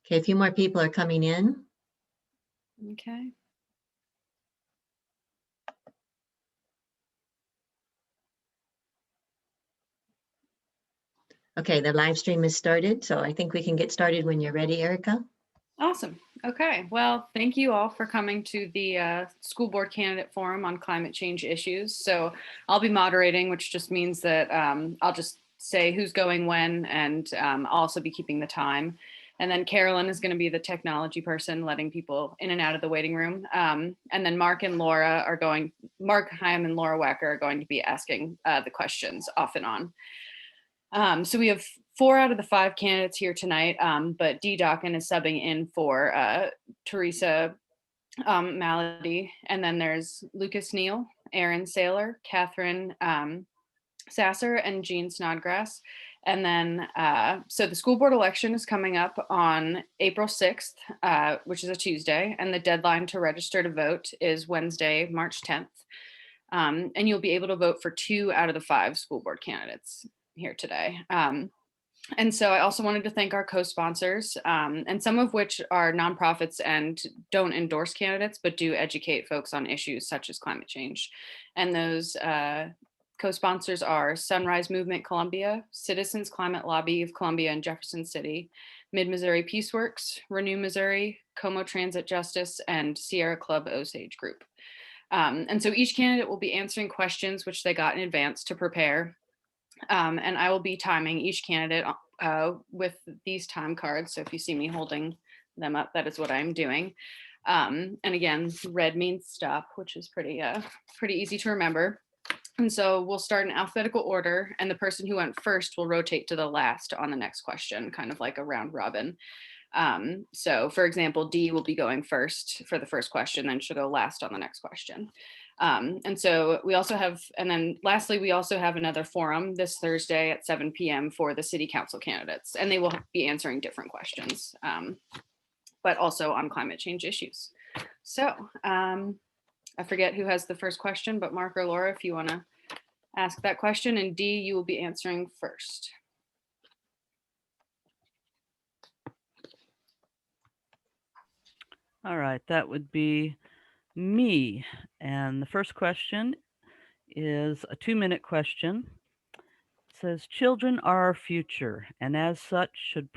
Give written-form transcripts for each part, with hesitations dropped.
Okay, a few more people are coming in. Okay. Okay, the live stream is started, so I think we can get started when you're ready, Erica. Awesome. Okay. Well, thank you all for coming to the School Board Candidate Forum on Climate Change Issues. So I'll be moderating, which just means that I'll just say who's going when, and I'll also be keeping the time. And then Carolyn is going to be the technology person, letting people in and out of the waiting room. And then Mark Hyam and Laura Wecker are going to be asking the questions off and on. So we have 4 out of the 5 candidates here tonight, but Dee Dokken is subbing in for Teresa Malady. And then there's Lucas Neal, Aaron Saylor, Catherine Sasser, and Jean Snodgrass. And then, so the school board election is coming up on April 6th, which is a Tuesday, and the deadline to register to vote is Wednesday, March 10th. And you'll be able to vote for 2 out of the 5 school board candidates here today. And so I also wanted to thank our co-sponsors, and some of which are nonprofits and don't endorse candidates, but do educate folks on issues such as climate change. And those co-sponsors are Sunrise Movement Columbia, Citizens Climate Lobby of Columbia and Jefferson City, Mid-Missouri Peaceworks, Renew Missouri, CoMO Transit Justice, and Sierra Club Osage Group. And so each candidate will be answering questions which they got in advance to prepare. And I will be timing each candidate with these time cards. So if you see me holding them up, that is what I'm doing. And again, red means stop, which is pretty easy to remember. And so we'll start in alphabetical order, and the person who went first will rotate to the last on the next question, kind of like a round robin. So for example, Dee will be going first for the first question, then she'll go last on the next question. And so we also have, and then lastly, we also have another forum this Thursday at 7 p.m. for the city council candidates, and they will be answering different questions, but also on climate change issues. So I forget who has the first question, but Mark or Laura, if you want to ask that question, and Dee, you will be answering first. All right, that would be me. And the first question is a 2-minute question. It says, children are our future, and as such should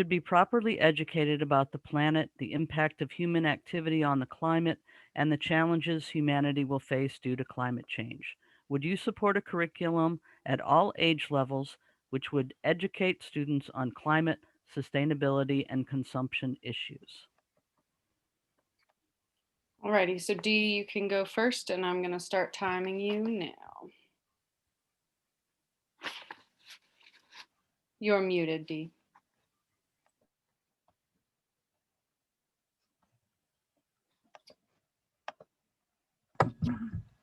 be properly educated about the planet, the impact of human activity on the climate, and the challenges humanity will face due to climate change. Would you support a curriculum at all age levels which would educate students on climate, sustainability, and consumption issues? Alrighty, so Dee, you can go first, and I'm going to start timing you now. You're muted, Dee.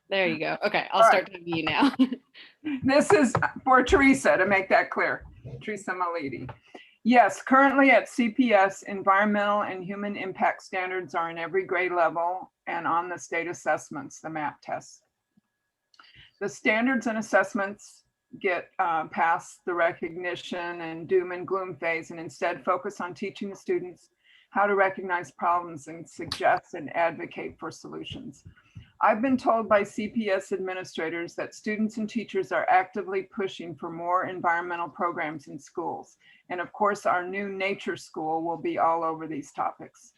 There you go. Okay, I'll start timing you now. This is for Teresa, to make that clear. Teresa Malady. Yes, currently at CPS, environmental and human impact standards are in every grade level and on the state assessments, the MAP tests. The standards and assessments get past the recognition and doom and gloom phase and instead focus on teaching the students how to recognize problems and suggest and advocate for solutions. I've been told by CPS administrators that students and teachers are actively pushing for more environmental programs in schools. And of course, our new nature school will be all over these topics.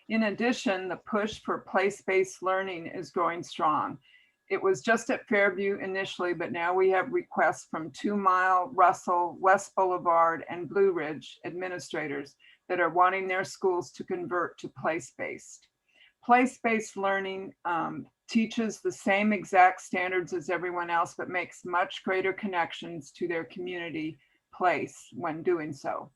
In addition, the push for place-based learning is growing strong. It was just at Fairview initially, but now we have requests from 2 Mile, Russell, West Boulevard, and Blue Ridge administrators that are wanting their schools to convert to place-based. Place-based learning teaches the same exact standards as everyone else, but makes much greater connections to their community place when doing so.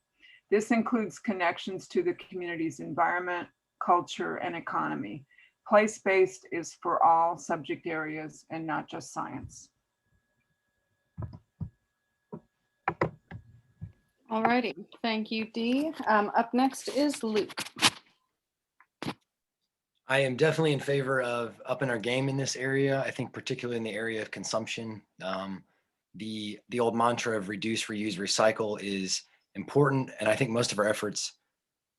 This includes connections to the community's environment, culture, and economy. Place-based is for all subject areas and not just science. All righty, thank you, Dee. Up next is Luke. I am definitely in favor of upping our game in this area. I think particularly in the area of consumption, the old mantra of reduce, reuse, recycle is important. And I think most of our efforts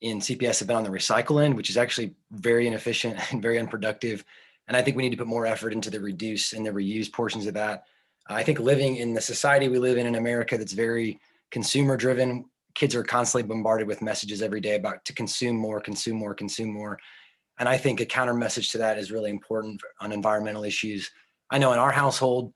in CPS have been on the recycle end, which is actually very inefficient and very unproductive. And I think we need to put more effort into the reduce and the reuse portions of that. I think living in the society we live in America that's very consumer driven, kids are constantly bombarded with messages every day about to consume more, consume more, consume more. And I think a counter message to that is really important on environmental issues. I know in our household,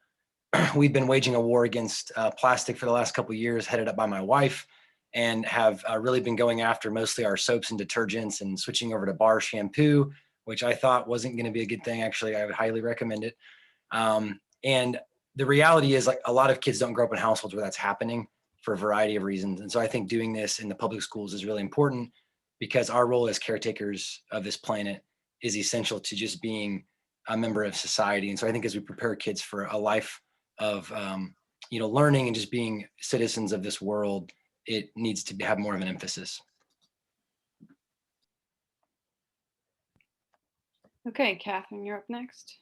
we've been waging a war against plastic for the last couple of years, headed up by my wife, and have really been going after mostly our soaps and detergents and switching over to bar shampoo, which I thought wasn't going to be a good thing. Actually, I would highly recommend it. And the reality is, like, a lot of kids don't grow up in households where that's happening for a variety of reasons. And so I think doing this in the public schools is really important, because our role as caretakers of this planet is essential to just being a member of society. And so I think as we prepare kids for a life of learning and just being citizens of this world, it needs to have more of an emphasis. Okay, Catherine, you're up next.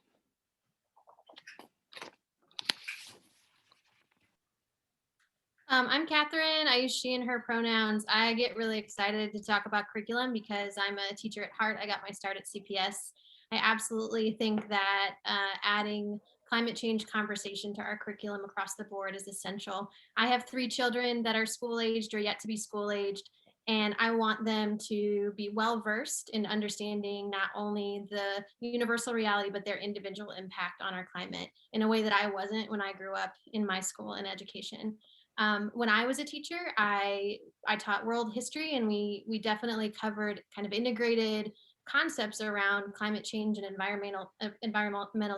I'm Catherine. I use she and her pronouns. I get really excited to talk about curriculum because I'm a teacher at heart. I got my start at CPS. I absolutely think that adding climate change conversation to our curriculum across the board is essential. I have 3 children that are school aged or yet to be school aged, and I want them to be well versed in understanding not only the universal reality, but their individual impact on our climate in a way that I wasn't when I grew up in my school and education. When I was a teacher, I taught world history, and we definitely covered kind of integrated concepts around climate change and environmental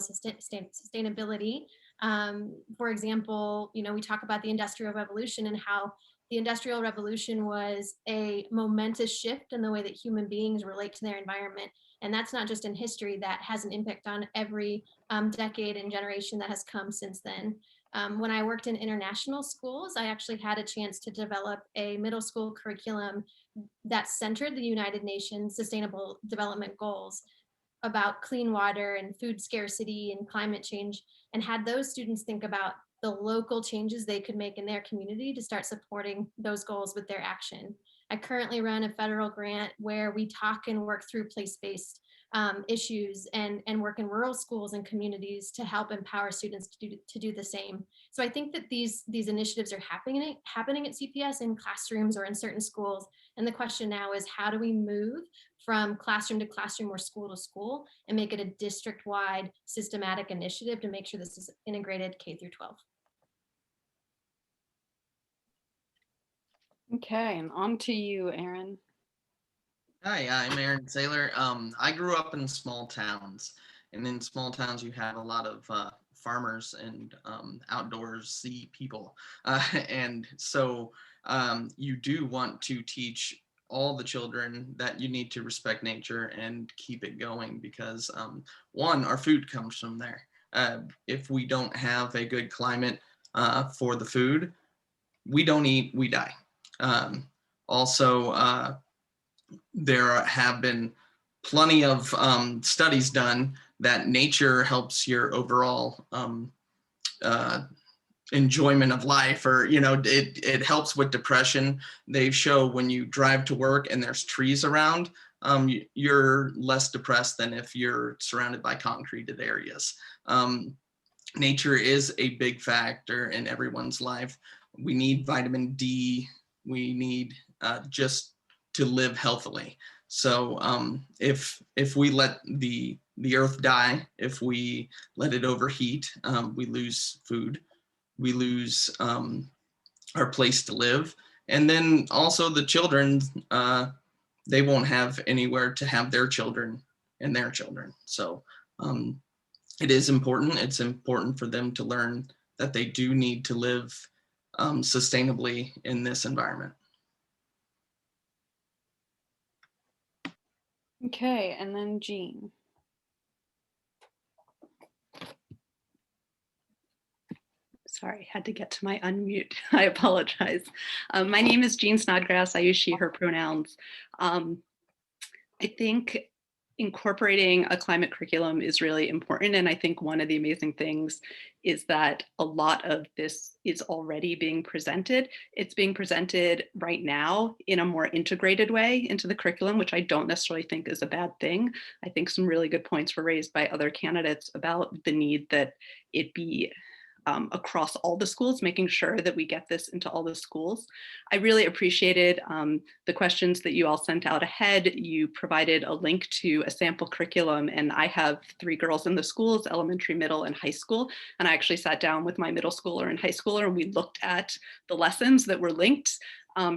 sustainability. For example, we talk about the Industrial Revolution and how the Industrial Revolution was a momentous shift in the way that human beings relate to their environment. And that's not just in history, that has an impact on every decade and generation that has come since then. When I worked in international schools, I actually had a chance to develop a middle school curriculum that centered the United Nations Sustainable Development Goals about clean water and food scarcity and climate change, and had those students think about the local changes they could make in their community to start supporting those goals with their action. I currently run a federal grant where we talk and work through place-based issues and work in rural schools and communities to help empower students to do the same. So I think that these initiatives are happening at CPS in classrooms or in certain schools. And the question now is, how do we move from classroom to classroom or school to school and make it a district-wide systematic initiative to make sure this is integrated K through 12. Okay, and on to you, Aaron. Hi, I'm Aaron Saylor. I grew up in small towns, and in small towns you have a lot of farmers and outdoorsy people. And so you do want to teach all the children that you need to respect nature and keep it going, because one, our food comes from there. If we don't have a good climate for the food, we don't eat, we die. Also, there have been plenty of studies done that nature helps your overall enjoyment of life, or it helps with depression. They show when you drive to work and there's trees around, you're less depressed than if you're surrounded by concreted areas. Nature is a big factor in everyone's life. We need vitamin D. We need just to live healthily. So if we let the earth die, if we let it overheat, we lose food, we lose our place to live. And then also the children, they won't have anywhere to have their children and their children. So it is important. It's important for them to learn that they do need to live sustainably in this environment. Okay, and then Jean. Sorry, had to get to my unmute. I apologize. My name is Jean Snodgrass. I use she, her pronouns. I think incorporating a climate curriculum is really important. And I think one of the amazing things is that a lot of this is already being presented. It's being presented right now in a more integrated way into the curriculum, which I don't necessarily think is a bad thing. I think some really good points were raised by other candidates about the need that it be across all the schools, making sure that we get this into all the schools. I really appreciated the questions that you all sent out ahead. You provided a link to a sample curriculum, and I have 3 girls in the schools, elementary, middle, and high school. And I actually sat down with my middle schooler and high schooler, and we looked at the lessons that were linked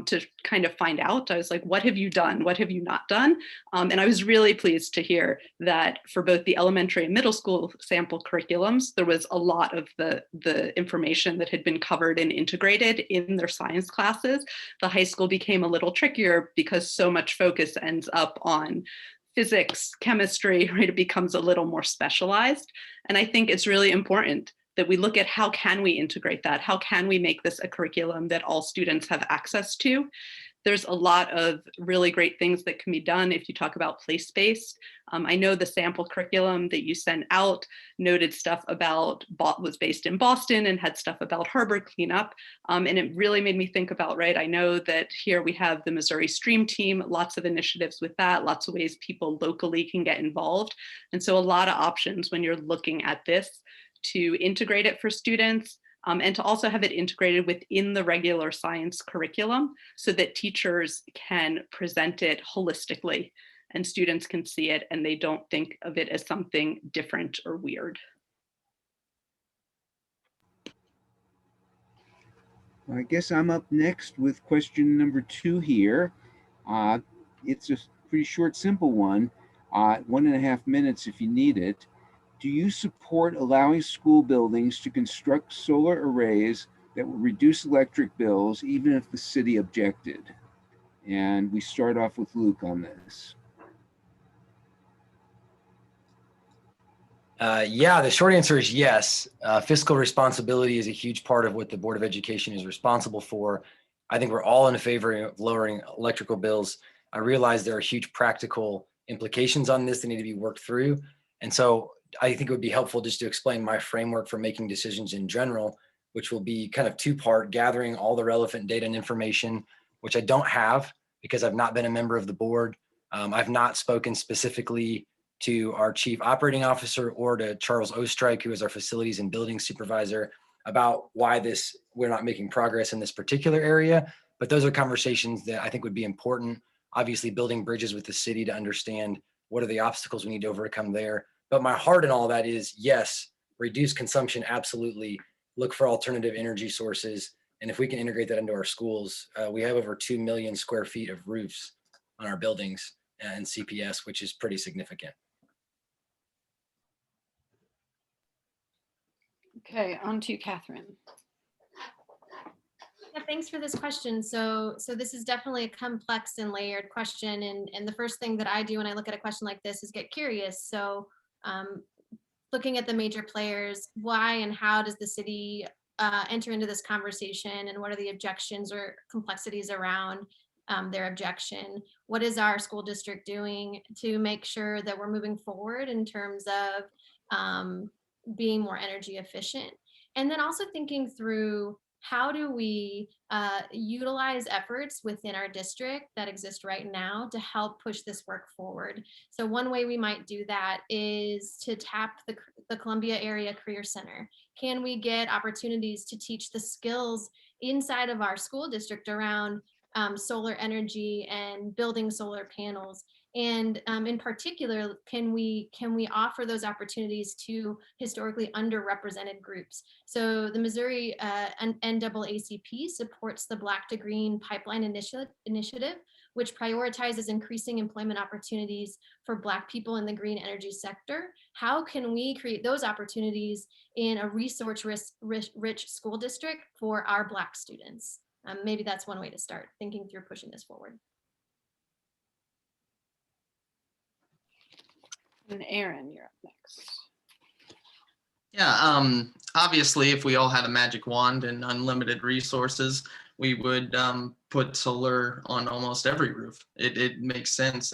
to kind of find out. I was like, what have you done? What have you not done? And I was really pleased to hear that for both the elementary and middle school sample curriculums, there was a lot of the information that had been covered and integrated in their science classes. The high school became a little trickier because so much focus ends up on physics, chemistry, right? It becomes a little more specialized. And I think it's really important that we look at how can we integrate that? How can we make this a curriculum that all students have access to? There's a lot of really great things that can be done if you talk about place-based. I know the sample curriculum that you sent out noted stuff about, was based in Boston and had stuff about harbor cleanup. And it really made me think about, right, I know that here we have the Missouri Stream Team, lots of initiatives with that, lots of ways people locally can get involved. And so a lot of options when you're looking at this to integrate it for students, and to also have it integrated within the regular science curriculum so that teachers can present it holistically and students can see it and they don't think of it as something different or weird. I guess I'm up next with question number 2 here. It's a pretty short, simple one, 1.5 minutes if you need it. Do you support allowing school buildings to construct solar arrays that will reduce electric bills even if the city objected? And we start off with Luke on this. Yeah, the short answer is yes. Fiscal responsibility is a huge part of what the Board of Education is responsible for. I think we're all in favor of lowering electrical bills. I realize there are huge practical implications on this that need to be worked through. And so I think it would be helpful just to explain my framework for making decisions in general, which will be kind of 2-part, gathering all the relevant data and information, which I don't have because I've not been a member of the board. I've not spoken specifically to our chief operating officer or to Charles Ostrike, who is our facilities and building supervisor, about why we're not making progress in this particular area. But those are conversations that I think would be important. Obviously, building bridges with the city to understand what are the obstacles we need to overcome there. But my heart in all that is, yes, reduce consumption, absolutely. Look for alternative energy sources. And if we can integrate that into our schools, we have over 2 million square feet of roofs on our buildings and CPS, which is pretty significant. Okay, on to Catherine. Yeah, thanks for this question. So this is definitely a complex and layered question. And the first thing that I do when I look at a question like this is get curious. So looking at the major players, why and how does the city enter into this conversation, and what are the objections or complexities around their objection? What is our school district doing to make sure that we're moving forward in terms of being more energy efficient? And then also thinking through, how do we utilize efforts within our district that exist right now to help push this work forward? So one way we might do that is to tap the Columbia Area Career Center. Can we get opportunities to teach the skills inside of our school district around solar energy and building solar panels? And in particular, can we offer those opportunities to historically underrepresented groups? So the Missouri NAACP supports the Black to Green Pipeline Initiative, which prioritizes increasing employment opportunities for Black people in the green energy sector. How can we create those opportunities in a resource-rich school district for our Black students? Maybe that's one way to start thinking through pushing this forward. And Aaron, you're up next. Yeah, obviously, if we all had a magic wand and unlimited resources, we would put solar on almost every roof. It makes sense.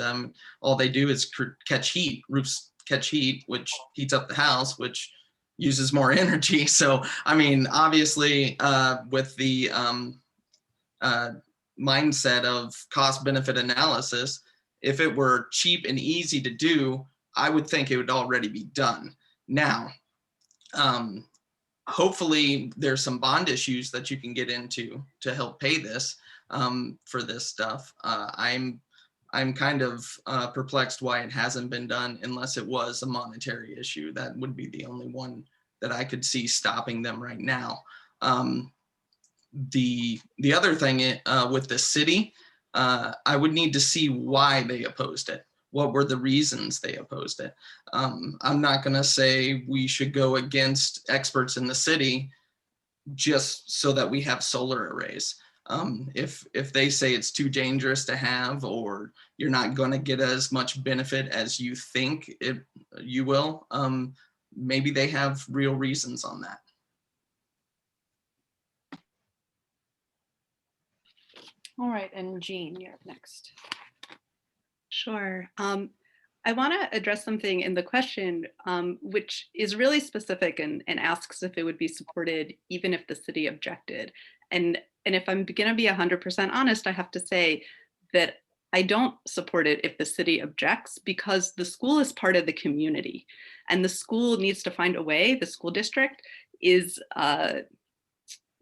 All they do is catch heat. Roofs catch heat, which heats up the house, which uses more energy. So, I mean, obviously, with the mindset of cost benefit analysis, if it were cheap and easy to do, I would think it would already be done. Now, hopefully there's some bond issues that you can get into to help pay this for this stuff. I'm kind of perplexed why it hasn't been done unless it was a monetary issue. That would be the only one that I could see stopping them right now. The other thing with the city, I would need to see why they opposed it. What were the reasons they opposed it? I'm not going to say we should go against experts in the city just so that we have solar arrays. If they say it's too dangerous to have, or you're not going to get as much benefit as you think you will, maybe they have real reasons on that. All right, and Jean, you're up next. Sure. I want to address something in the question, which is really specific and asks if it would be supported even if the city objected. And if I'm going to be 100% honest, I have to say that I don't support it if the city objects, because the school is part of the community and the school needs to find a way. The school district is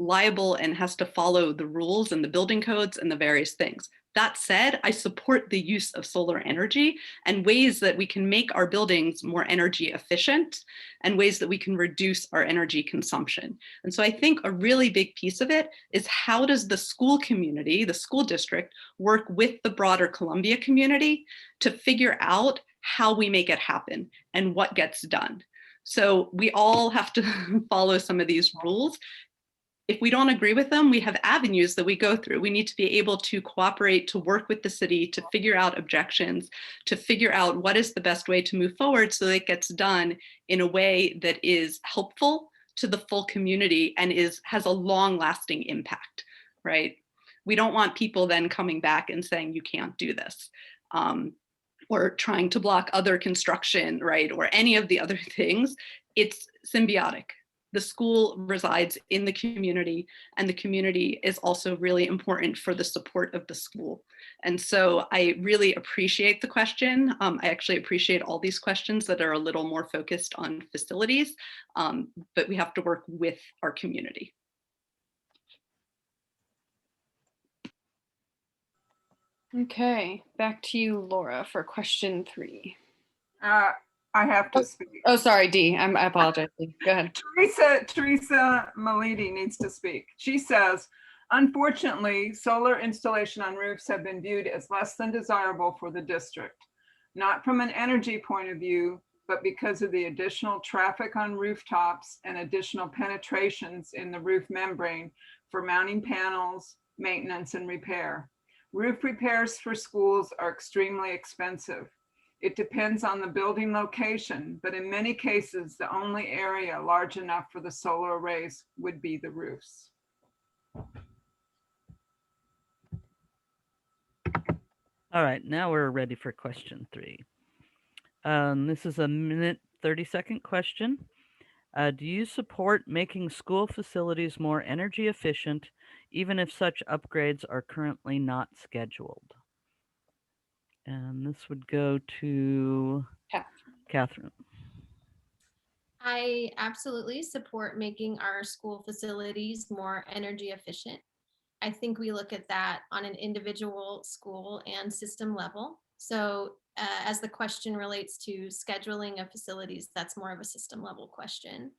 liable and has to follow the rules and the building codes and the various things. That said, I support the use of solar energy and ways that we can make our buildings more energy efficient and ways that we can reduce our energy consumption. And so I think a really big piece of it is, how does the school community, the school district, work with the broader Columbia community to figure out how we make it happen and what gets done. So we all have to follow some of these rules. If we don't agree with them, we have avenues that we go through. We need to be able to cooperate, to work with the city, to figure out objections, to figure out what is the best way to move forward so that it gets done in a way that is helpful to the full community and has a long-lasting impact, right? We don't want people then coming back and saying, you can't do this, or trying to block other construction, right? Or any of the other things. It's symbiotic. The school resides in the community, and the community is also really important for the support of the school. And so I really appreciate the question. I actually appreciate all these questions that are a little more focused on facilities, but we have to work with our community. Okay, back to you, Laura, for question 3. I have to speak. Oh, sorry, Dee. I apologize. Go ahead. Teresa Malidi needs to speak. She says, unfortunately, solar installation on roofs have been viewed as less than desirable for the district, not from an energy point of view, but because of the additional traffic on rooftops and additional penetrations in the roof membrane for mounting panels, maintenance, and repair. Roof repairs for schools are extremely expensive. It depends on the building location, but in many cases, the only area large enough for the solar arrays would be the roofs. All right, now we're ready for question 3. This is a 30-second question. Do you support making school facilities more energy efficient, even if such upgrades are currently not scheduled? And this would go to Catherine. I absolutely support making our school facilities more energy efficient. I think we look at that on an individual school and system level. So as the question relates to scheduling of facilities, that's more of a system level question.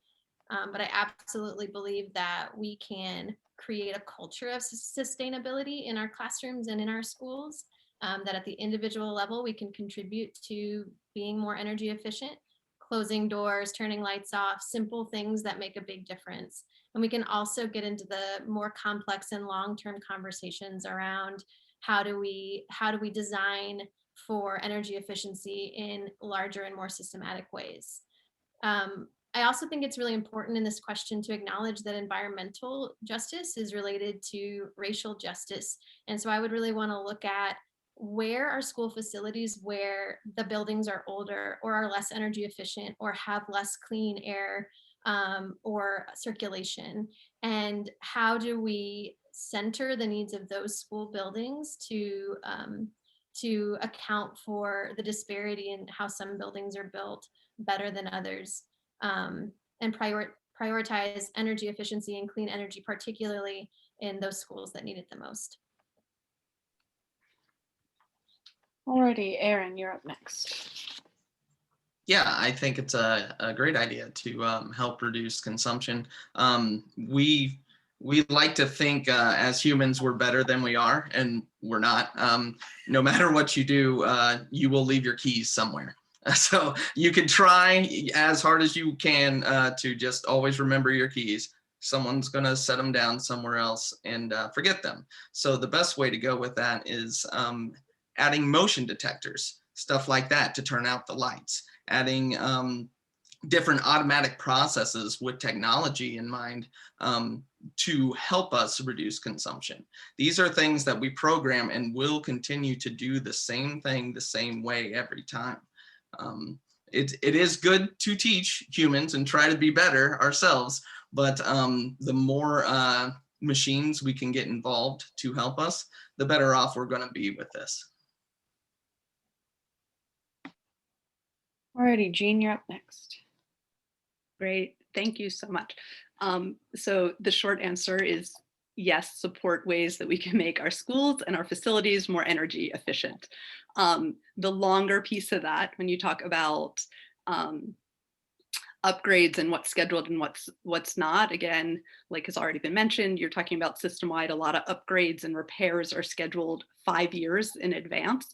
But I absolutely believe that we can create a culture of sustainability in our classrooms and in our schools, that at the individual level, we can contribute to being more energy efficient, closing doors, turning lights off, simple things that make a big difference. And we can also get into the more complex and long-term conversations around how do we design for energy efficiency in larger and more systematic ways. I also think it's really important in this question to acknowledge that environmental justice is related to racial justice. And so I would really want to look at where are school facilities where the buildings are older or are less energy efficient or have less clean air or circulation, and how do we center the needs of those school buildings to account for the disparity in how some buildings are built better than others, and prioritize energy efficiency and clean energy, particularly in those schools that need it the most. Alrighty, Aaron, you're up next. Yeah, I think it's a great idea to help reduce consumption. We like to think as humans we're better than we are, and we're not. No matter what you do, you will leave your keys somewhere. So you can try as hard as you can to just always remember your keys. Someone's going to set them down somewhere else and forget them. So the best way to go with that is adding motion detectors, stuff like that, to turn out the lights, adding different automatic processes with technology in mind to help us reduce consumption. These are things that we program and will continue to do the same thing the same way every time. It is good to teach humans and try to be better ourselves, but the more machines we can get involved to help us, the better off we're going to be with this. Alrighty, Jean, you're up next. Great, thank you so much. So the short answer is yes, support ways that we can make our schools and our facilities more energy efficient. The longer piece of that, when you talk about upgrades and what's scheduled and what's not, again, like has already been mentioned, you're talking about system-wide, a lot of upgrades and repairs are scheduled 5 years in advance.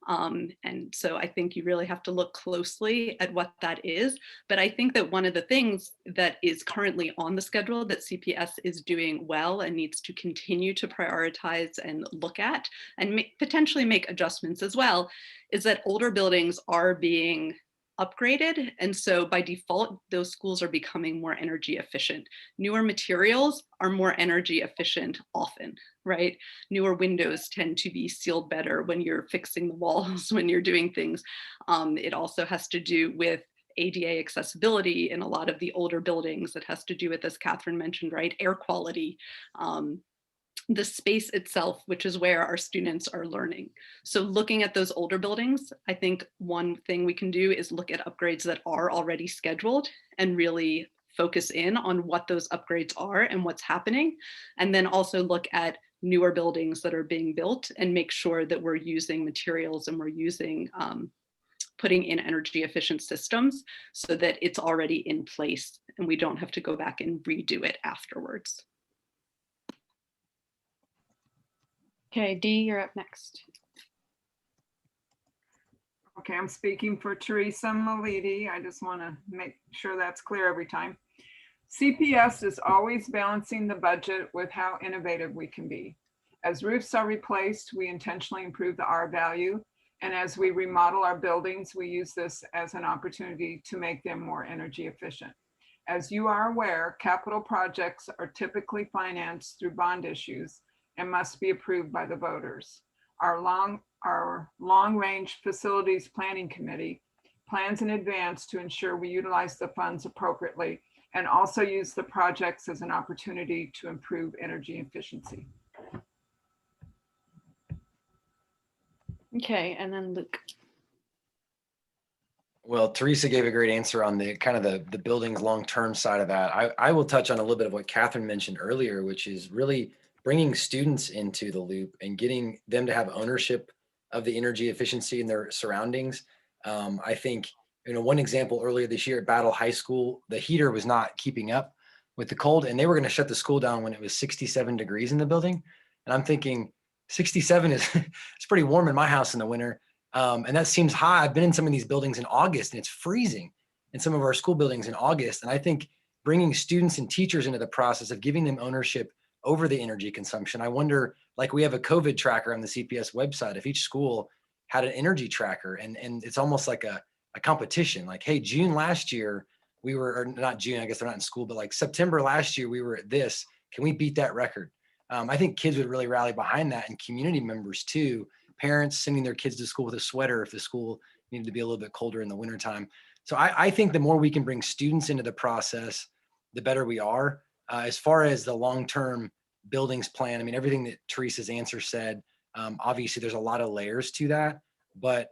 And so I think you really have to look closely at what that is. But I think that one of the things that is currently on the schedule that CPS is doing well and needs to continue to prioritize and look at and potentially make adjustments as well is that older buildings are being upgraded. And so by default, those schools are becoming more energy efficient. Newer materials are more energy efficient often, right? Newer windows tend to be sealed better when you're fixing the walls, when you're doing things. It also has to do with ADA accessibility in a lot of the older buildings. It has to do with, as Catherine mentioned, right, air quality. The space itself, which is where our students are learning. So looking at those older buildings, I think one thing we can do is look at upgrades that are already scheduled and really focus in on what those upgrades are and what's happening. And then also look at newer buildings that are being built and make sure that we're using materials and we're using putting in energy efficient systems so that it's already in place and we don't have to go back and redo it afterwards. Okay, Dee, you're up next. Okay, I'm speaking for Teresa Malidi. I just want to make sure that's clear every time. CPS is always balancing the budget with how innovative we can be. As roofs are replaced, we intentionally improve the R value. And as we remodel our buildings, we use this as an opportunity to make them more energy efficient. As you are aware, capital projects are typically financed through bond issues and must be approved by the voters. Our long-range facilities planning committee plans in advance to ensure we utilize the funds appropriately and also use the projects as an opportunity to improve energy efficiency. Okay, and then Luke. Well, Teresa gave a great answer on the kind of the building's long-term side of that. I will touch on a little bit of what Catherine mentioned earlier, which is really bringing students into the loop and getting them to have ownership of the energy efficiency in their surroundings. I think, one example earlier this year at Battle High School, the heater was not keeping up with the cold and they were going to shut the school down when it was 67 degrees in the building. And I'm thinking 67 is it's pretty warm in my house in the winter. And that seems high. I've been in some of these buildings in August and it's freezing in some of our school buildings in August. And I think bringing students and teachers into the process of giving them ownership over the energy consumption. I wonder, like we have a COVID tracker on the CPS website, if each school had an energy tracker and it's almost like a competition, like, hey, June last year, we were, or not June, I guess they're not in school, but like September last year, we were at this. Can we beat that record? I think kids would really rally behind that, and community members too. Parents sending their kids to school with a sweater if the school needed to be a little bit colder in the wintertime. So I think the more we can bring students into the process, the better we are. As far as the long-term buildings plan, I mean, everything that Teresa's answer said, obviously there's a lot of layers to that, but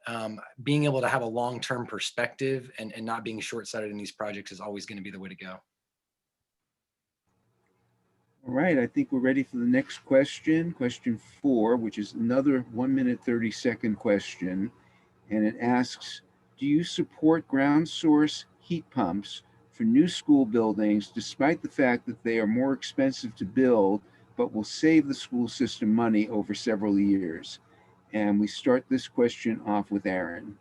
being able to have a long-term perspective and not being short-sighted in these projects is always going to be the way to go. All right, I think we're ready for the next question, question 4, which is another 1 minute 30-second question. And it asks, do you support ground source heat pumps for new school buildings, despite the fact that they are more expensive to build, but will save the school system money over several years? And we start this question off with Aaron.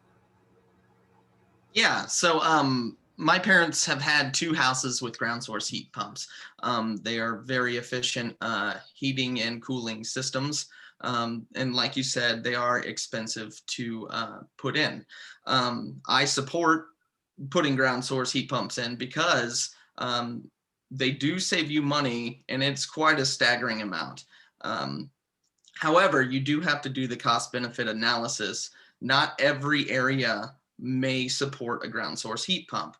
Yeah, so my parents have had 2 houses with ground source heat pumps. They are very efficient heating and cooling systems. And like you said, they are expensive to put in. I support putting ground source heat pumps in because they do save you money, and it's quite a staggering amount. However, you do have to do the cost benefit analysis. Not every area may support a ground source heat pump.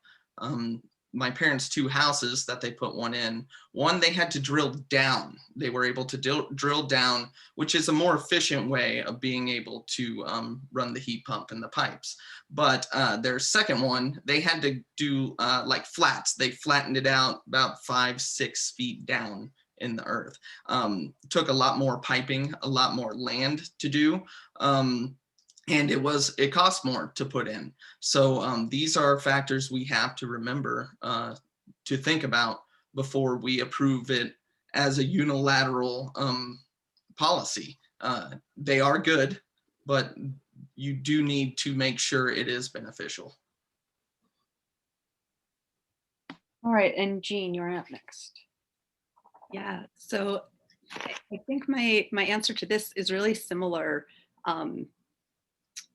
My parents' 2 houses that they put one in, they had to drill down. They were able to drill down, which is a more efficient way of being able to run the heat pump and the pipes. But their second one, they had to do like flats. They flattened it out about 5-6 feet down in the earth. Took a lot more piping, a lot more land to do. And it costs more to put in. So these are factors we have to remember to think about before we approve it as a unilateral policy. They are good, but you do need to make sure it is beneficial. All right, and Jean, you're up next. Yeah, so I think my answer to this is really similar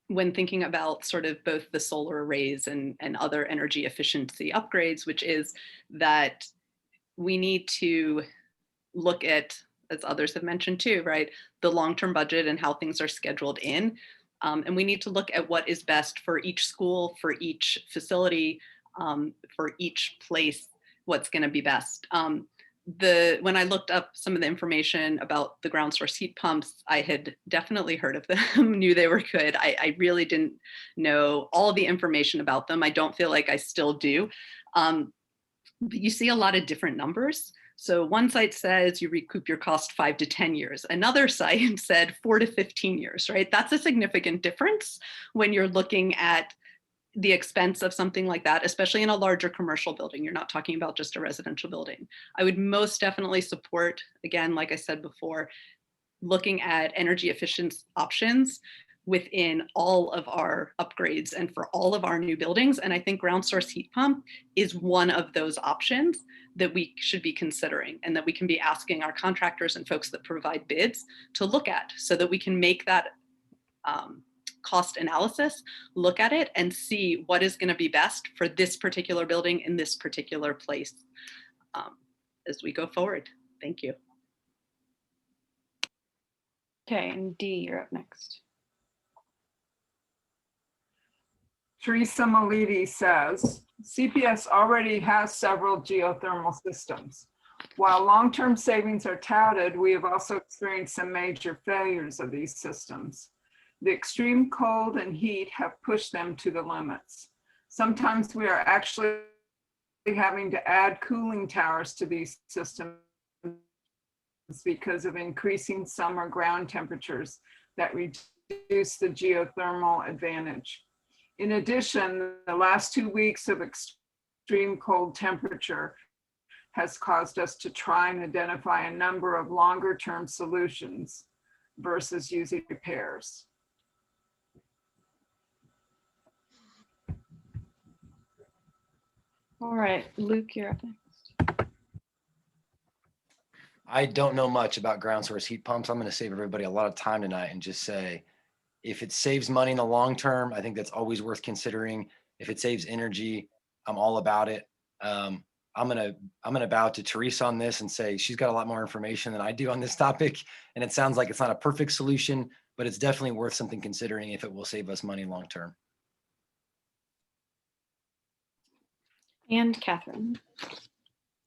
when thinking about sort of both the solar arrays and other energy efficiency upgrades, which is that we need to look at, as others have mentioned too, right, the long-term budget and how things are scheduled in. And we need to look at what is best for each school, for each facility, for each place, what's going to be best. When I looked up some of the information about the ground source heat pumps, I had definitely heard of them, knew they were good. I really didn't know all the information about them. I don't feel like I still do. But you see a lot of different numbers. So one site says you recoup your cost 5 to 10 years. Another site said 4 to 15 years, right? That's a significant difference when you're looking at the expense of something like that, especially in a larger commercial building. You're not talking about just a residential building. I would most definitely support, again, like I said before, looking at energy efficient options within all of our upgrades and for all of our new buildings. And I think ground source heat pump is one of those options that we should be considering and that we can be asking our contractors and folks that provide bids to look at so that we can make that cost analysis, look at it and see what is going to be best for this particular building in this particular place as we go forward. Thank you. Okay, and Dee, you're up next. Teresa Malidi says, CPS already has several geothermal systems. While long-term savings are touted, we have also experienced some major failures of these systems. The extreme cold and heat have pushed them to the limits. Sometimes we are actually having to add cooling towers to these systems because of increasing summer ground temperatures that reduce the geothermal advantage. In addition, the last 2 weeks of extreme cold temperature has caused us to try and identify a number of longer-term solutions versus using repairs. All right, Luke, you're up next. I don't know much about ground source heat pumps. I'm going to save everybody a lot of time tonight and just say, if it saves money in the long term, I think that's always worth considering. If it saves energy, I'm all about it. I'm gonna bow to Teresa on this and say she's got a lot more information than I do on this topic. And it sounds like it's not a perfect solution, but it's definitely worth something considering if it will save us money long term. And Catherine.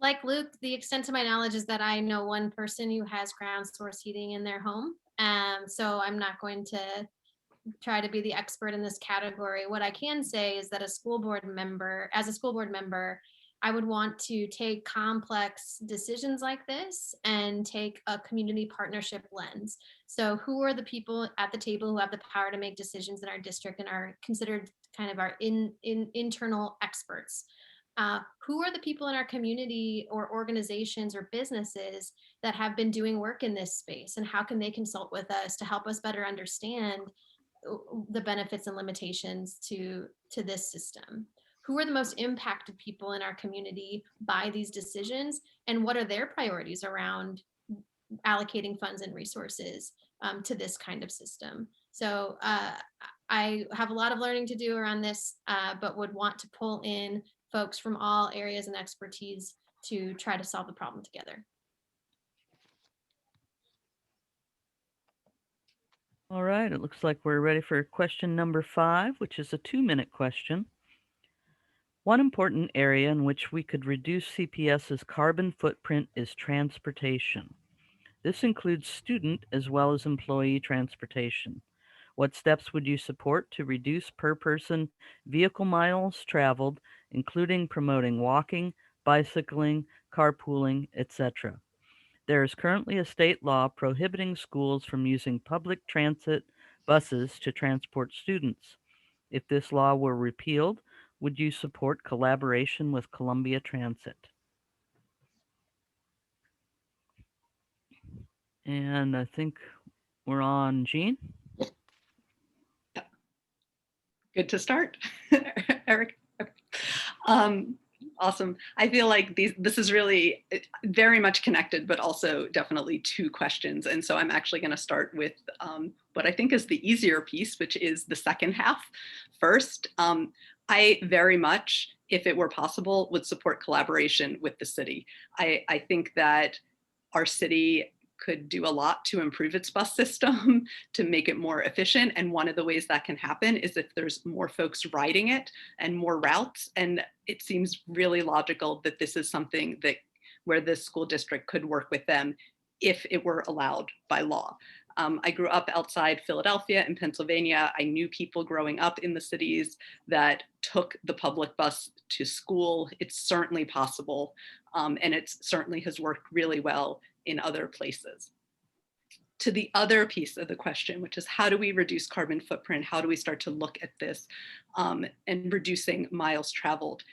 Like Luke, the extent to my knowledge is that I know one person who has ground source heating in their home. So I'm not going to try to be the expert in this category. What I can say is that as a school board member, I would want to take complex decisions like this and take a community partnership lens. So who are the people at the table who have the power to make decisions in our district and are considered kind of our internal experts? Who are the people in our community or organizations or businesses that have been doing work in this space, and how can they consult with us to help us better understand the benefits and limitations to this system? Who are the most impacted people in our community by these decisions, and what are their priorities around allocating funds and resources to this kind of system? So I have a lot of learning to do around this, but would want to pull in folks from all areas and expertise to try to solve the problem together. All right, it looks like we're ready for question number 5, which is a 2-minute question. One important area in which we could reduce CPS's carbon footprint is transportation. This includes student as well as employee transportation. What steps would you support to reduce per person vehicle miles traveled, including promoting walking, bicycling, carpooling, etc.? There is currently a state law prohibiting schools from using public transit buses to transport students. If this law were repealed, would you support collaboration with Columbia Transit? And I think we're on Jean. Good to start, Eric. Awesome. I feel like this is really very much connected, but also definitely 2 questions. And so I'm actually going to start with what I think is the easier piece, which is the second half first. I very much, if it were possible, would support collaboration with the city. I think that our city could do a lot to improve its bus system, to make it more efficient. And one of the ways that can happen is if there's more folks riding it and more routes. And it seems really logical that this is something that where this school district could work with them if it were allowed by law. I grew up outside Philadelphia in Pennsylvania. I knew people growing up in the cities that took the public bus to school. It's certainly possible, and it certainly has worked really well in other places. To the other piece of the question, which is how do we reduce carbon footprint? How do we start to look at this and reducing miles traveled?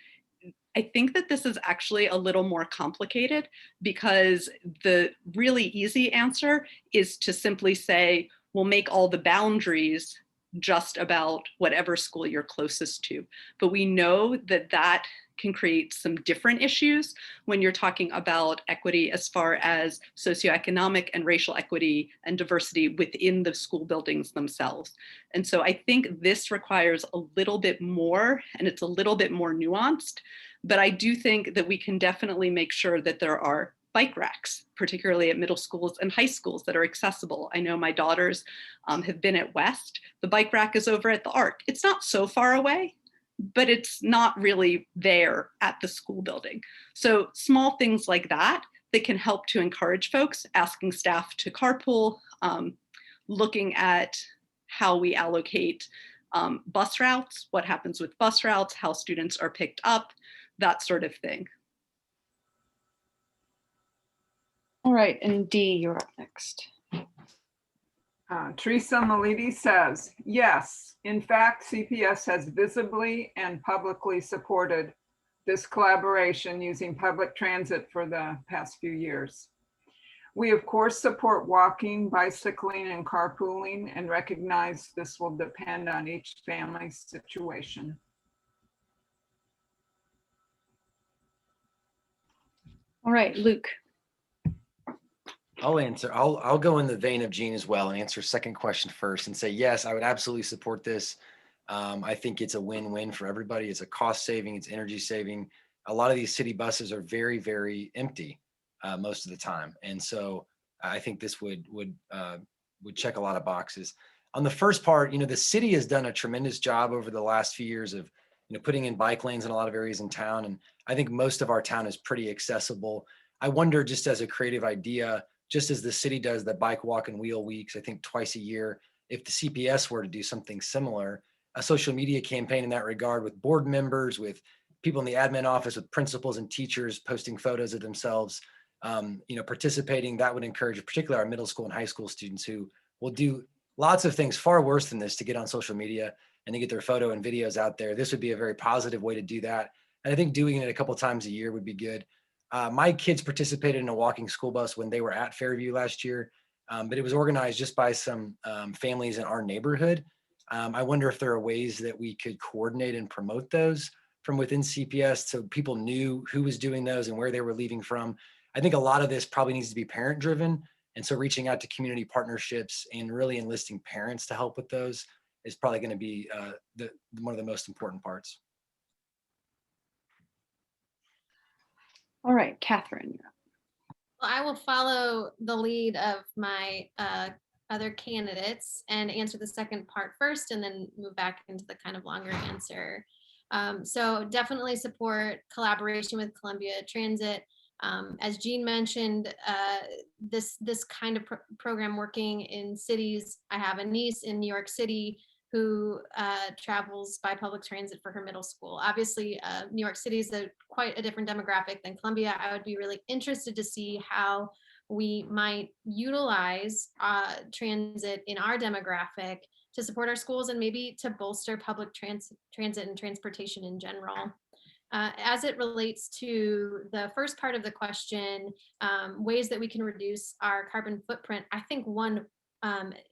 I think that this is actually a little more complicated because the really easy answer is to simply say, we'll make all the boundaries just about whatever school you're closest to. But we know that that can create some different issues when you're talking about equity as far as socioeconomic and racial equity and diversity within the school buildings themselves. And so I think this requires a little bit more, and it's a little bit more nuanced, but I do think that we can definitely make sure that there are bike racks, particularly at middle schools and high schools, that are accessible. I know my daughters have been at West. The bike rack is over at the Arc. It's not so far away, but it's not really there at the school building. So small things like that can help to encourage folks, asking staff to carpool, looking at how we allocate bus routes, what happens with bus routes, how students are picked up, that sort of thing. All right, and Dee, you're up next. Teresa Malidi says, yes, in fact, CPS has visibly and publicly supported this collaboration using public transit for the past few years. We, of course, support walking, bicycling, and carpooling, and recognize this will depend on each family's situation. All right, Luke. I'll answer. I'll go in the vein of Jean as well and answer second question first and say, yes, I would absolutely support this. I think it's a win-win for everybody. It's a cost saving, it's energy saving. a lot of these city buses are very, very empty most of the time. And so I think this would check a lot of boxes. On the first part, the city has done a tremendous job over the last few years of, putting in bike lanes in a lot of areas in town. And I think most of our town is pretty accessible. I wonder, just as a creative idea, just as the city does the bike, walk, and wheel weeks, I think twice a year, if the CPS were to do something similar, a social media campaign in that regard with board members, with people in the admin office, with principals and teachers posting photos of themselves, participating, that would encourage particularly our middle school and high school students who will do lots of things far worse than this to get on social media and to get their photo and videos out there. This would be a very positive way to do that. And I think doing it a couple times a year would be good. My kids participated in a walking school bus when they were at Fairview last year, but it was organized just by some families in our neighborhood. I wonder if there are ways that we could coordinate and promote those from within CPS so people knew who was doing those and where they were leaving from. I think a lot of this probably needs to be parent driven. And so reaching out to community partnerships and really enlisting parents to help with those is probably going to be one of the most important parts. All right, Catherine. Well, I will follow the lead of my other candidates and answer the second part first, and then move back into the kind of longer answer. So definitely support collaboration with Columbia Transit. As Jean mentioned, this kind of program working in cities. I have a niece in New York City who travels by public transit for her middle school. Obviously, New York City is quite a different demographic than Columbia. I would be really interested to see how we might utilize transit in our demographic to support our schools and maybe to bolster public transit and transportation in general. As it relates to the first part of the question, ways that we can reduce our carbon footprint, I think one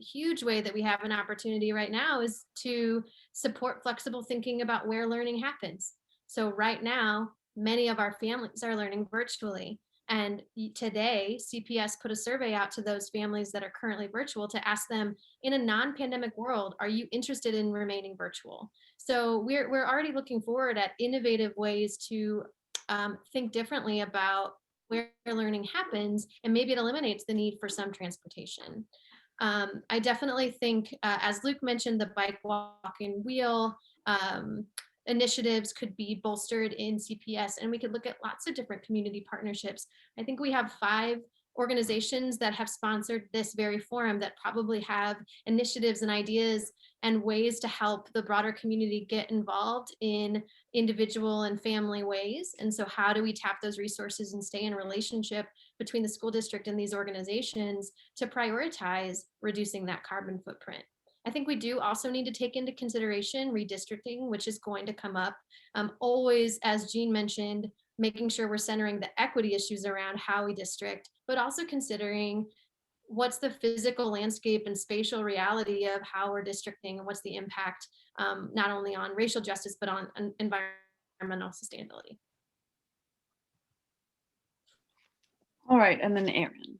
huge way that we have an opportunity right now is to support flexible thinking about where learning happens. So right now, many of our families are learning virtually. And today, CPS put a survey out to those families that are currently virtual to ask them, in a non-pandemic world, are you interested in remaining virtual? So we're already looking forward at innovative ways to think differently about where learning happens, and maybe it eliminates the need for some transportation. I definitely think, as Luke mentioned, the bike, walk, and wheel initiatives could be bolstered in CPS, and we could look at lots of different community partnerships. I think we have 5 organizations that have sponsored this very forum that probably have initiatives and ideas and ways to help the broader community get involved in individual and family ways. And so how do we tap those resources and stay in relationship between the school district and these organizations to prioritize reducing that carbon footprint? I think we do also need to take into consideration redistricting, which is going to come up. Always, as Jean mentioned, making sure we're centering the equity issues around how we district, but also considering what's the physical landscape and spatial reality of how we're districting, and what's the impact not only on racial justice, but on environmental sustainability. All right, and then Aaron.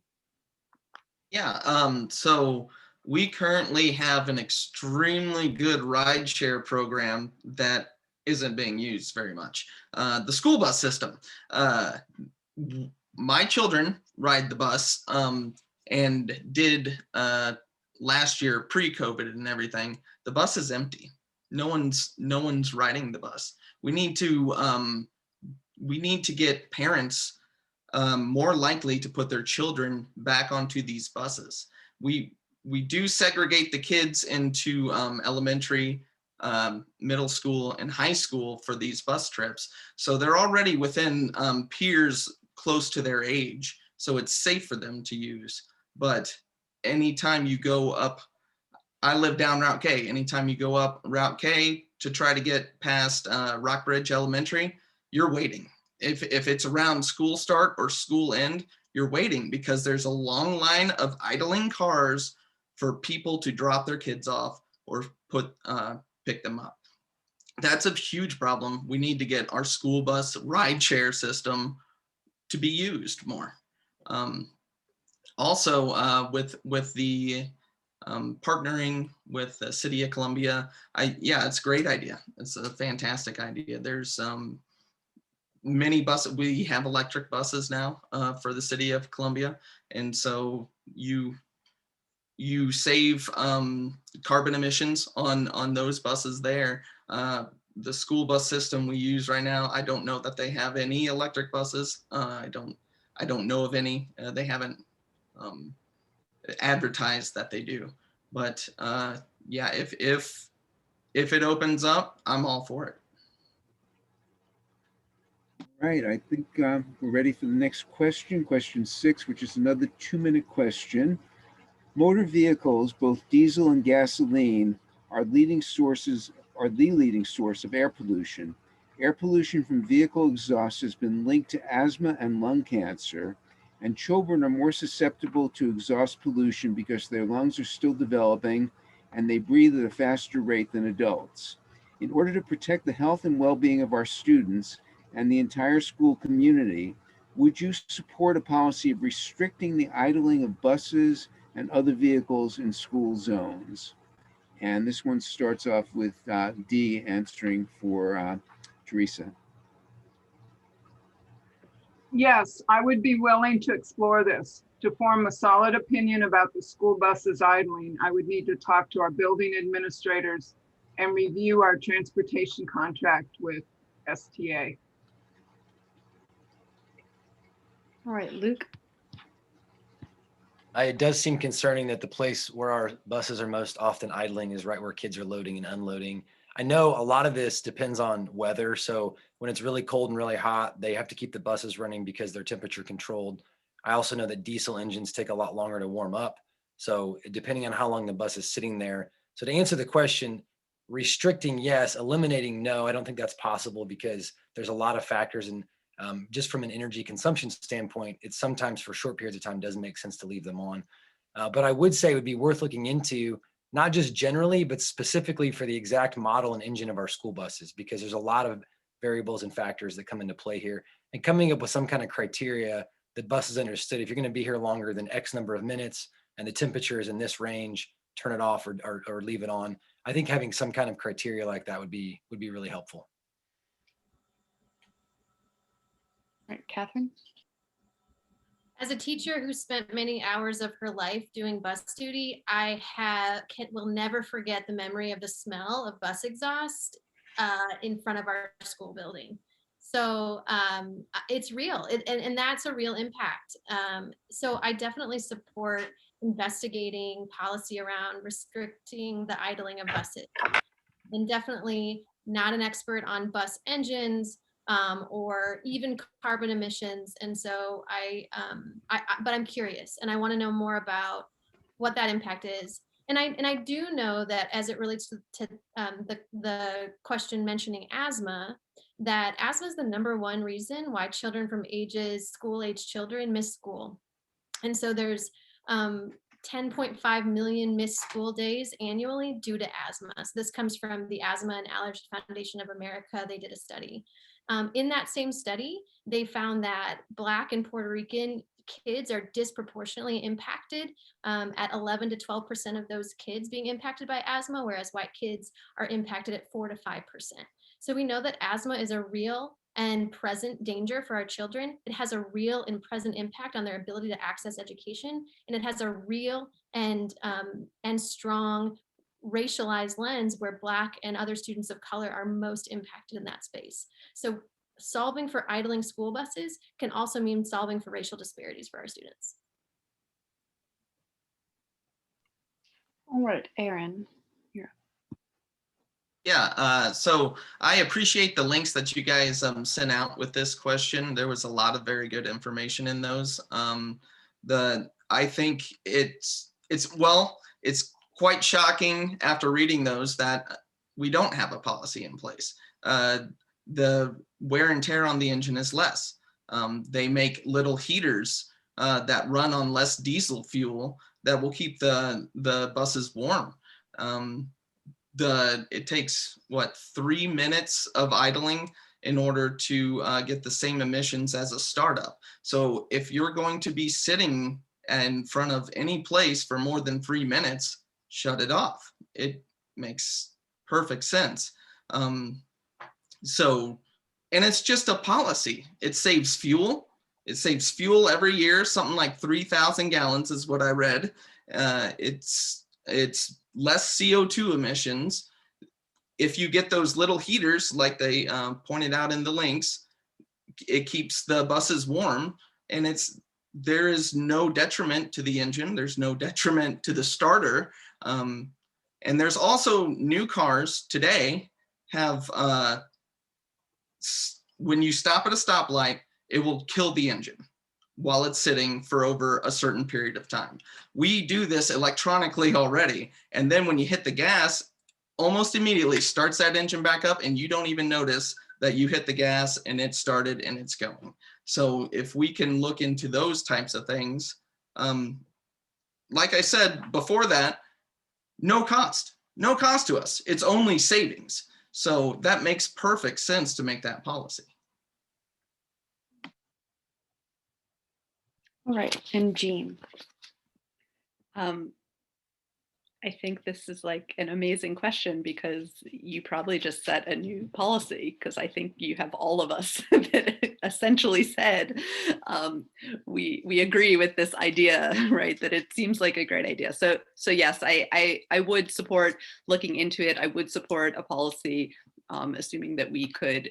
Yeah, so we currently have an extremely good rideshare program that isn't being used very much. The school bus system. My children ride the bus and did last year pre-COVID and everything. The bus is empty. No one's riding the bus. We need to get parents more likely to put their children back onto these buses. We do segregate the kids into elementary, middle school, and high school for these bus trips. So they're already within peers close to their age. So it's safe for them to use. But anytime you go up, I live down Route K. Anytime you go up Route K to try to get past Rockbridge Elementary, you're waiting. If it's around school start or school end, you're waiting because there's a long line of idling cars for people to drop their kids off or pick them up. That's a huge problem. We need to get our school bus rideshare system to be used more. Also, with the partnering with the City of Columbia, it's a great idea. It's a fantastic idea. There's many buses, we have electric buses now for the city of Columbia. And so you save carbon emissions on those buses there. The school bus system we use right now, I don't know that they have any electric buses. I don't know of any. They haven't advertised that they do. But yeah, if it opens up, I'm all for it. Right, I think we're ready for the next question, question 6, which is another 2-minute question. Motor vehicles, both diesel and gasoline, are the leading source of air pollution. Air pollution from vehicle exhaust has been linked to asthma and lung cancer, and children are more susceptible to exhaust pollution because their lungs are still developing and they breathe at a faster rate than adults. In order to protect the health and well-being of our students and the entire school community, would you support a policy of restricting the idling of buses and other vehicles in school zones? And this one starts off with D answering for Teresa. Yes, I would be willing to explore this. To form a solid opinion about the school buses idling, I would need to talk to our building administrators and review our transportation contract with STA. All right, Luke. It does seem concerning that the place where our buses are most often idling is right where kids are loading and unloading. I know a lot of this depends on weather. So when it's really cold and really hot, they have to keep the buses running because they're temperature controlled. I also know that diesel engines take a lot longer to warm up. So depending on how long the bus is sitting there. So to answer the question, restricting, yes, eliminating, no, I don't think that's possible because there's a lot of factors. And just from an energy consumption standpoint, it's sometimes for short periods of time doesn't make sense to leave them on. But I would say it would be worth looking into, not just generally, but specifically for the exact model and engine of our school buses, because there's a lot of variables and factors that come into play here. And coming up with some kind of criteria that buses understood, if you're going to be here longer than X number of minutes and the temperature is in this range, turn it off or leave it on. I think having some kind of criteria like that would be really helpful. All right, Catherine. As a teacher who spent many hours of her life doing bus duty, I will never forget the memory of the smell of bus exhaust in front of our school building. So it's real, and that's a real impact. So I definitely support investigating policy around restricting the idling of buses. And definitely not an expert on bus engines, or even carbon emissions. And so but I'm curious and I want to know more about what that impact is. And I do know that as it relates to the question mentioning asthma, that asthma is the #1 reason why children from school age children miss school. And so there's 10.5 million missed school days annually due to asthma. So this comes from the Asthma and Allergy Foundation of America. They did a study. In that same study, they found that Black and Puerto Rican kids are disproportionately impacted, at 11 to 12% of those kids being impacted by asthma, whereas white kids are impacted at 4 to 5%. So we know that asthma is a real and present danger for our children. It has a real and present impact on their ability to access education, and it has a real and strong racialized lens where Black and other students of color are most impacted in that space. So solving for idling school buses can also mean solving for racial disparities for our students. All right, Aaron. Yeah, so I appreciate the links that you guys sent out with this question. There was a lot of very good information in those. I think it's quite shocking after reading those that we don't have a policy in place. The wear and tear on the engine is less. They make little heaters that run on less diesel fuel that will keep the buses warm. It takes 3 minutes of idling in order to get the same emissions as a startup. So if you're going to be sitting in front of any place for more than 3 minutes, shut it off. It makes perfect sense. And it's just a policy. It saves fuel. It saves fuel every year, something like 3,000 gallons is what I read. It's less CO2 emissions. If you get those little heaters, like they pointed out in the links, it keeps the buses warm, and there is no detriment to the engine. There's no detriment to the starter. And there's also new cars today have, when you stop at a stoplight, it will kill the engine while it's sitting for over a certain period of time. We do this electronically already. And then when you hit the gas, almost immediately starts that engine back up, and you don't even notice that you hit the gas and it started and it's going. So if we can look into those types of things, like I said before that, no cost to us. It's only savings. So that makes perfect sense to make that policy. All right, and Jean. I think this is like an amazing question because you probably just set a new policy, because I think you have all of us that essentially said we agree with this idea, right? That it seems like a great idea. So yes, I would support looking into it. I would support a policy, assuming that we could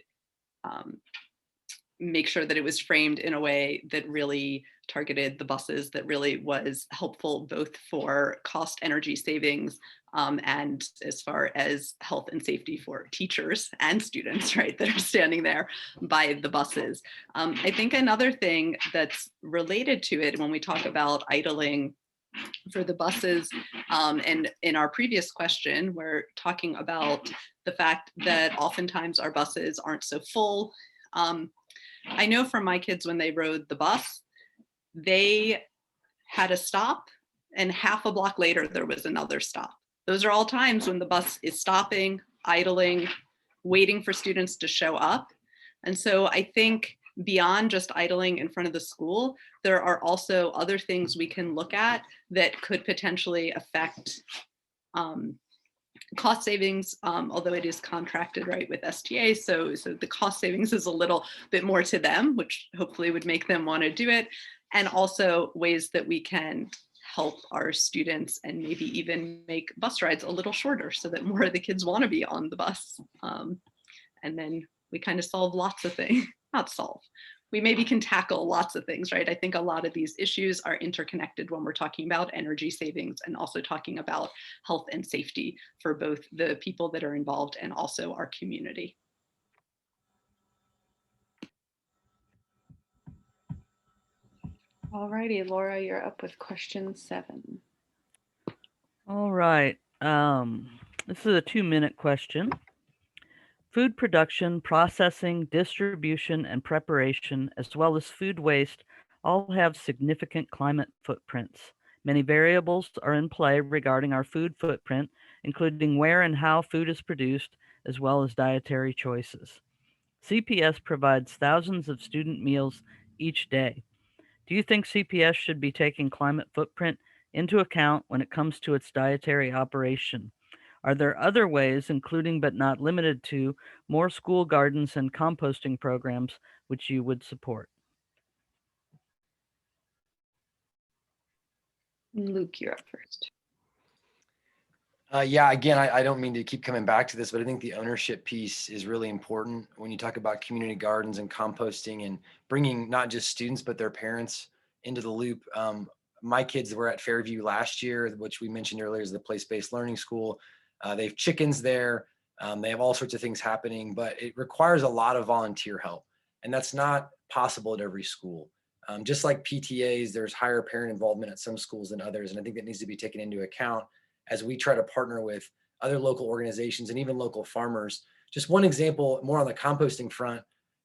make sure that it was framed in a way that really targeted the buses, that really was helpful both for cost energy savings and as far as health and safety for teachers and students, right, that are standing there by the buses. I think another thing that's related to it when we talk about idling for the buses, and in our previous question, we're talking about the fact that oftentimes our buses aren't so full. I know from my kids, when they rode the bus, they had a stop, and half a block later, there was another stop. Those are all times when the bus is stopping, idling, waiting for students to show up. And so I think beyond just idling in front of the school, there are also other things we can look at that could potentially affect cost savings, although it is contracted, right, with STA. So the cost savings is a little bit more to them, which hopefully would make them want to do it. And also ways that we can help our students and maybe even make bus rides a little shorter so that more of the kids want to be on the bus. And then we kind of solve lots of things, not solve. We maybe can tackle lots of things, right? I think a lot of these issues are interconnected when we're talking about energy savings and also talking about health and safety for both the people that are involved and also our community. All righty, Laura, you're up with question 7. All right. This is a 2-minute question. Food production, processing, distribution, and preparation, as well as food waste, all have significant climate footprints. Many variables are in play regarding our food footprint, including where and how food is produced, as well as dietary choices. CPS provides thousands of student meals each day. Do you think CPS should be taking climate footprint into account when it comes to its dietary operation? Are there other ways, including but not limited to more school gardens and composting programs, which you would support? Luke, you're up first. Yeah, again, I don't mean to keep coming back to this, but I think the ownership piece is really important when you talk about community gardens and composting and bringing not just students, but their parents into the loop. My kids were at Fairview last year, which we mentioned earlier is the place-based learning school. They have chickens there. They have all sorts of things happening, but it requires a lot of volunteer help. And that's not possible at every school. Just like PTAs, there's higher parent involvement at some schools than others. And I think that needs to be taken into account as we try to partner with other local organizations and even local farmers. Just one example, more on the composting front.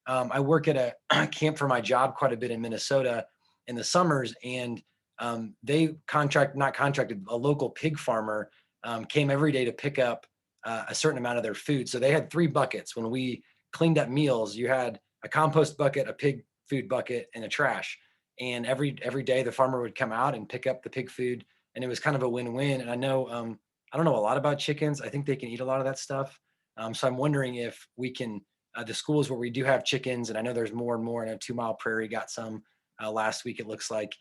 I work at a camp for my job quite a bit in Minnesota in the summers, and they a local pig farmer came every day to pick up a certain amount of their food. So they had 3 buckets. When we cleaned up meals, you had a compost bucket, a pig food bucket, and a trash. And every day the farmer would come out and pick up the pig food, and it was kind of a win-win. And I know, I don't know a lot about chickens. I think they can eat a lot of that stuff. So I'm wondering if we can the schools where we do have chickens, and I know there's more and more. I know 2 Mile Prairie got some last week, it looks like.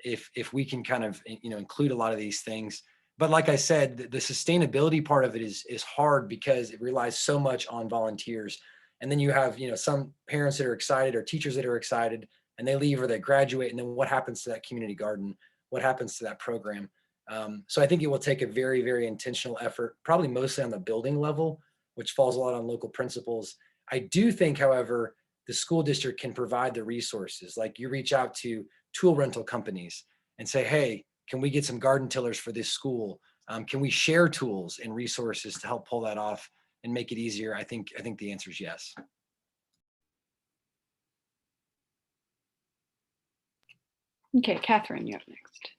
If we can kind of, include a lot of these things. But like I said, the sustainability part of it is hard because it relies so much on volunteers. And then you have, some parents that are excited or teachers that are excited, and they leave or they graduate. And then what happens to that community garden? What happens to that program? So I think it will take a very, very intentional effort, probably mostly on the building level, which falls a lot on local principals. I do think, however, the school district can provide the resources. Like you reach out to tool rental companies and say, hey, can we get some garden tillers for this school? Can we share tools and resources to help pull that off and make it easier? I think the answer is yes. Okay, Catherine, you're up next.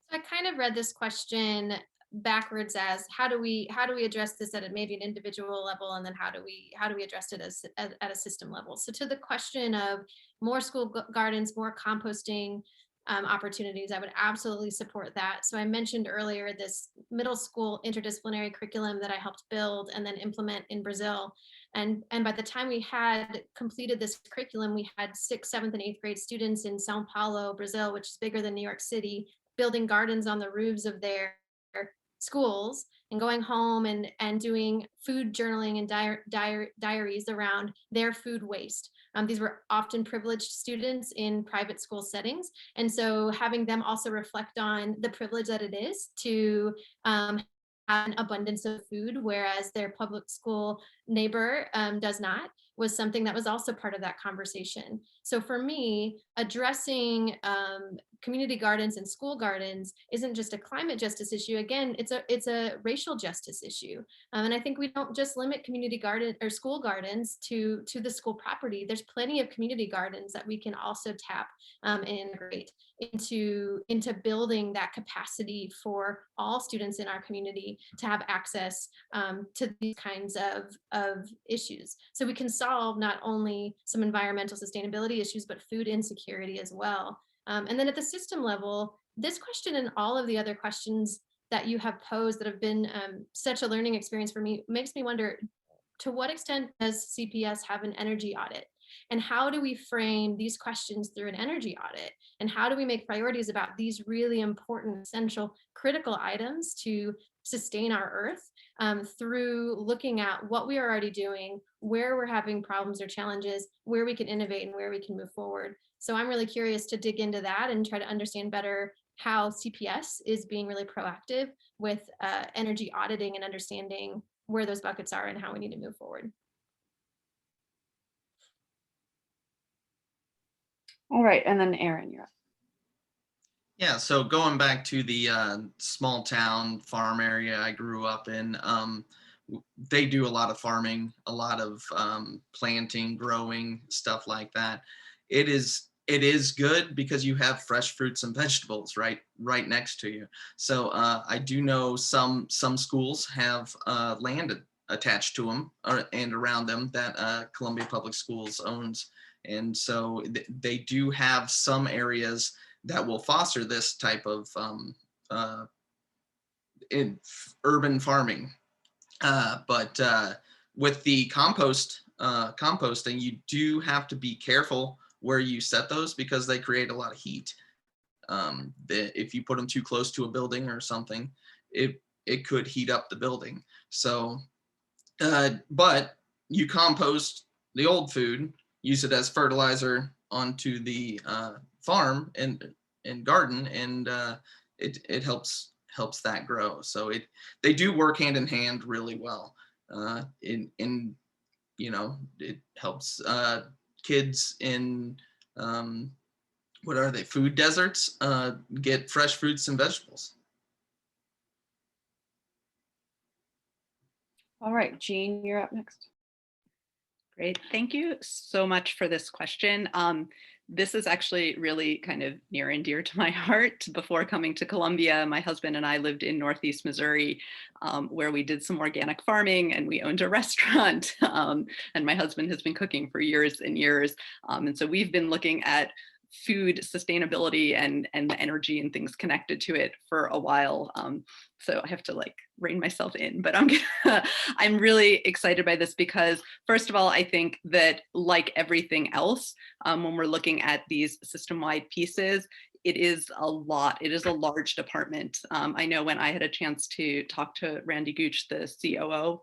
So I kind of read this question backwards as how do we address this at maybe an individual level, and then how do we address it at a system level. So to the question of more school gardens, more composting opportunities, I would absolutely support that. So I mentioned earlier this middle school interdisciplinary curriculum that I helped build and then implement in Brazil. And by the time we had completed this curriculum, we had 6th, 7th, and 8th grade students in Sao Paulo, Brazil, which is bigger than New York City, building gardens on the roofs of their schools and going home and doing food journaling and diaries around their food waste. These were often privileged students in private school settings. And so having them also reflect on the privilege that it is to have an abundance of food, whereas their public school neighbor does not, was something that was also part of that conversation. So for me, addressing community gardens and school gardens isn't just a climate justice issue. Again, it's a racial justice issue. And I think we don't just limit community garden or school gardens to the school property. There's plenty of community gardens that we can also tap and integrate into building that capacity for all students in our community to have access to these kinds of issues. So we can solve not only some environmental sustainability issues, but food insecurity as well. And then at the system level, this question and all of the other questions that you have posed that have been such a learning experience for me makes me wonder, to what extent does CPS have an energy audit? And how do we frame these questions through an energy audit? And how do we make priorities about these really important, essential, critical items to sustain our Earth through looking at what we are already doing, where we're having problems or challenges, where we can innovate and where we can move forward. So I'm really curious to dig into that and try to understand better how CPS is being really proactive with energy auditing and understanding where those buckets are and how we need to move forward. All right, and then Aaron, you're up. Yeah, so going back to the small town farm area I grew up in, they do a lot of farming, a lot of planting, growing, stuff like that. It is good because you have fresh fruits and vegetables right next to you. So I do know some schools have land attached to them and around them that Columbia Public Schools owns. And so they do have some areas that will foster this type of in urban farming. But with the composting, you do have to be careful where you set those because they create a lot of heat. If you put them too close to a building or something, it could heat up the building. So, but you compost the old food, use it as fertilizer onto the farm and garden, and it helps that grow. So they do work hand in hand really well. It helps kids in what are they, food deserts, get fresh fruits and vegetables. All right, Jean, you're up next. Great. Thank you so much for this question. This is actually really kind of near and dear to my heart. Before coming to Columbia, my husband and I lived in Northeast Missouri, where we did some organic farming and we owned a restaurant. And my husband has been cooking for years and years. And so we've been looking at food sustainability and the energy and things connected to it for a while. So I have to like rein myself in, but I'm really excited by this because first of all, I think that like everything else, when we're looking at these system-wide pieces, it is a lot. It is a large department. I know when I had a chance to talk to Randy Gooch, the COO,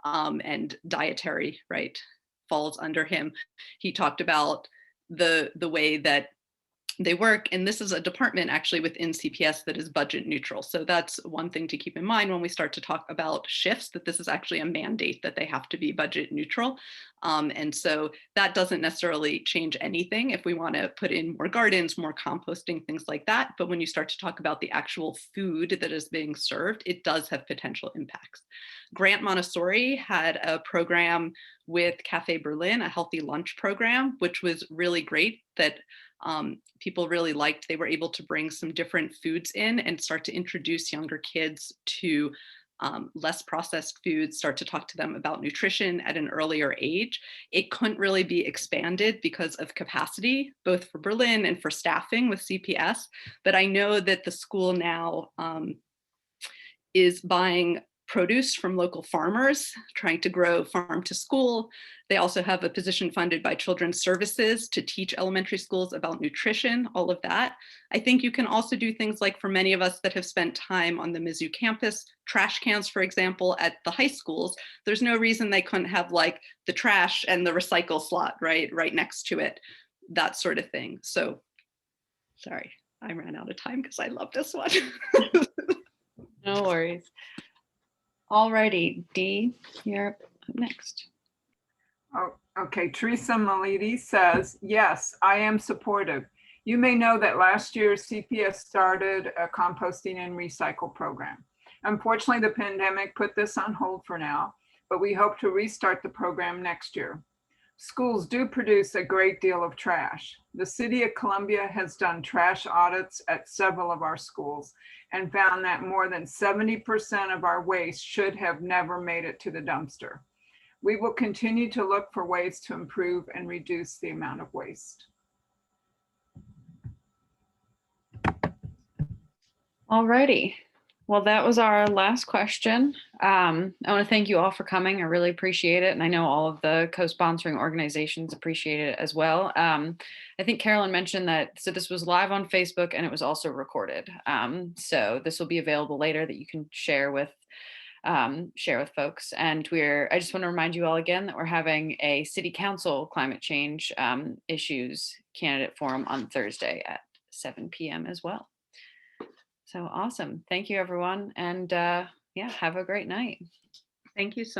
and dietary, right, falls under him. He talked about the way that they work, and this is a department actually within CPS that is budget neutral. So that's one thing to keep in mind when we start to talk about shifts, that this is actually a mandate that they have to be budget neutral. And so that doesn't necessarily change anything if we want to put in more gardens, more composting, things like that. But when you start to talk about the actual food that is being served, it does have potential impacts. Grant Montessori had a program with Cafe Berlin, a healthy lunch program, which was really great that people really liked. They were able to bring some different foods in and start to introduce younger kids to less processed foods, start to talk to them about nutrition at an earlier age. It couldn't really be expanded because of capacity, both for Berlin and for staffing with CPS. But I know that the school now is buying produce from local farmers, trying to grow farm to school. They also have a position funded by Children's Services to teach elementary schools about nutrition, all of that. I think you can also do things like, for many of us that have spent time on the Mizzou campus, trash cans, for example, at the high schools, there's no reason they couldn't have like the trash and the recycle slot, right next to it, that sort of thing. So, sorry, I ran out of time because I love this one. No worries. Alrighty, Dee, you're up next. Oh, okay, Teresa Malidi says, yes, I am supportive. You may know that last year CPS started a composting and recycle program. Unfortunately, the pandemic put this on hold for now, but we hope to restart the program next year. Schools do produce a great deal of trash. The City of Columbia has done trash audits at several of our schools and found that more than 70% of our waste should have never made it to the dumpster. We will continue to look for ways to improve and reduce the amount of waste. Alrighty. Well, that was our last question. I want to thank you all for coming. I really appreciate it. And I know all of the co-sponsoring organizations appreciate it as well. I think Carolyn mentioned that, so this was live on Facebook and it was also recorded. So this will be available later that you can share with folks. And I just want to remind you all again that we're having a City Council climate change issues candidate forum on Thursday at 7 p.m. as well. So awesome. Thank you, everyone. And yeah, have a great night. Thank you so much.